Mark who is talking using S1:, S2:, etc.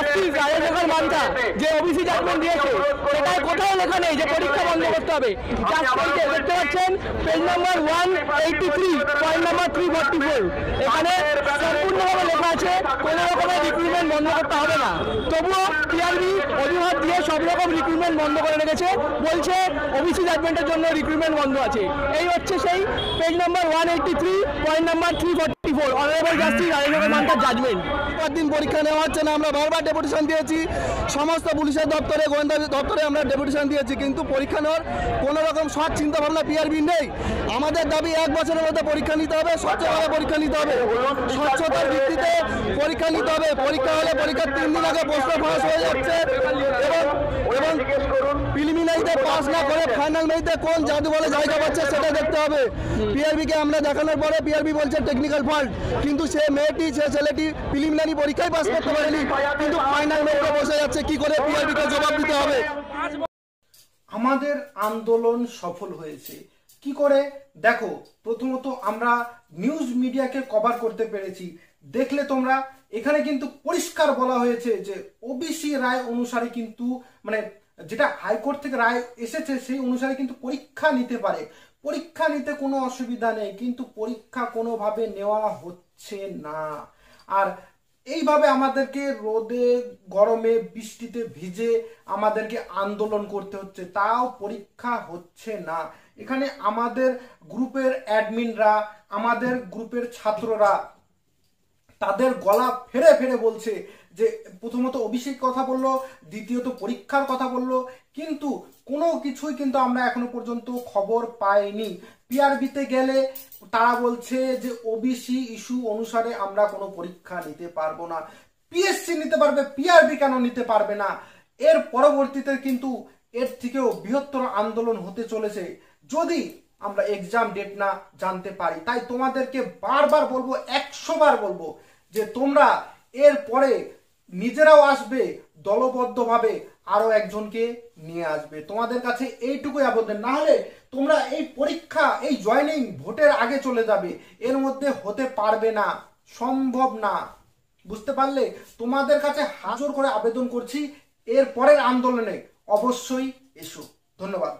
S1: Justice Rajshekhar Manta যে OBC judgement দিয়েছে সেটাই কোথাও লেখা নেই যে পরীক্ষা বন্ধ করতে হবে। জাস্টিস দেখতে পাচ্ছেন পেজ নাম্বার 183 পয়েন্ট নাম্বার 344 এখানে সম্পূর্ণভাবে লেখা আছে কোনো রকমের রিক্রুটমেন্ট বন্ধ করতে হবে না। তবুও টিআরবি অজুহাত দিয়ে সব রকম রিক্রুটমেন্ট বন্ধ করে রেখেছে, বলছে ওবিসি জাজমেন্টের জন্য রিক্রুটমেন্ট বন্ধ আছে। এই হচ্ছে সেই page number 183 point number 344 honourable justice Rajshekhar মান্তার জাজমেন্ট।
S2: দিন পরীক্ষা নেওয়া হচ্ছে না, আমরা বারবার ডেপুটেশন দিয়েছি, সমস্ত পুলিশের দপ্তরে, গোয়েন্দা দপ্তরে আমরা ডেপুটেশন দিয়েছি, কিন্তু পরীক্ষা নেওয়ার কোনো রকম সৎ চিন্তা ভাবনা পিআরবি নেই। আমাদের দাবি 1 বছরের মধ্যে পরীক্ষা নিতে হবে, স্বচ্ছভাবে পরীক্ষা নিতে হবে, স্বচ্ছতার ভিত্তিতে পরীক্ষা নিতে হবে। পরীক্ষা হলে পরীক্ষার 3 দিন আগে প্রশ্ন ফাঁস হয়ে যাচ্ছে এবং প্রিলিমিনারিতে পাস না করে ফাইনাল মেরিটে কোন জাদু বলে জায়গা পাচ্ছে সেটা দেখতে হবে। পিআরবিকে আমরা দেখানোর পরে পিআরবি বলছে টেকনিক্যাল ফল্ট, কিন্তু সে মেয়েটি সে ছেলেটি প্রিলিমিনারি পরীক্ষায় পাস করতে পারেনি, কিন্তু ফাইনাল মেরিটে বসে যাচ্ছে। কি করে পিআরবিকে জবাব দিতে হবে।
S3: আমাদের আন্দোলন সফল হয়েছে কি করে দেখো, প্রথমত আমরা নিউজ মিডিয়াকে কভার করতে পেরেছি। দেখলে তোমরা এখানে কিন্তু পরিষ্কার বলা হয়েছে যে ওবিসি রায় অনুসারে কিন্তু মানে যেটা হাইকোর্ট থেকে রায় এসেছে সেই অনুসারে কিন্তু পরীক্ষা নিতে পারে, পরীক্ষা নিতে কোনো অসুবিধা নেই, কিন্তু পরীক্ষা কোনোভাবে নেওয়া হচ্ছে না। আর এইভাবে আমাদেরকে রোদে গরমে বৃষ্টিতে ভিজে আমাদেরকে আন্দোলন করতে হচ্ছে, তাও পরীক্ষা হচ্ছে না। এখানে আমাদের গ্রুপের অ্যাডমিনরা, আমাদের গ্রুপের ছাত্ররা তাদের গলা ফেরে ফেরে বলছে যে প্রথমত ওবিসির কথা বললো, দ্বিতীয়ত পরীক্ষার কথা বললো, কিন্তু কোনো কিছুই কিন্তু আমরা এখনো পর্যন্ত খবর পাইনি। পিআরবিতে গেলে তারা বলছে যে ওবিসি ইস্যু অনুসারে আমরা কোনো পরীক্ষা নিতে পারবো না। পিএসসি নিতে পারবে, পিআরবি কেন নিতে পারবে না? এর পরবর্তীতে কিন্তু এর থেকেও বৃহত্তর আন্দোলন হতে চলেছে যদি আমরা এক্সাম ডেট না জানতে পারি। তাই তোমাদেরকে বারবার বলবো, 100 বার বলবো যে তোমরা এর পরে নিজেরাও আসবে, দলবদ্ধভাবে আরো একজনকে নিয়ে আসবে। তোমাদের কাছে এইটুকুই আবেদন, না হলে তোমরা এই পরীক্ষা, এই জয়েনিং ভোটের আগে চলে যাবে, এর মধ্যে হতে পারবে না, সম্ভব না। বুঝতে পারলে? তোমাদের কাছে হাত জোর করে আবেদন করছি, এর পরের আন্দোলনে অবশ্যই এসো। ধন্যবাদ।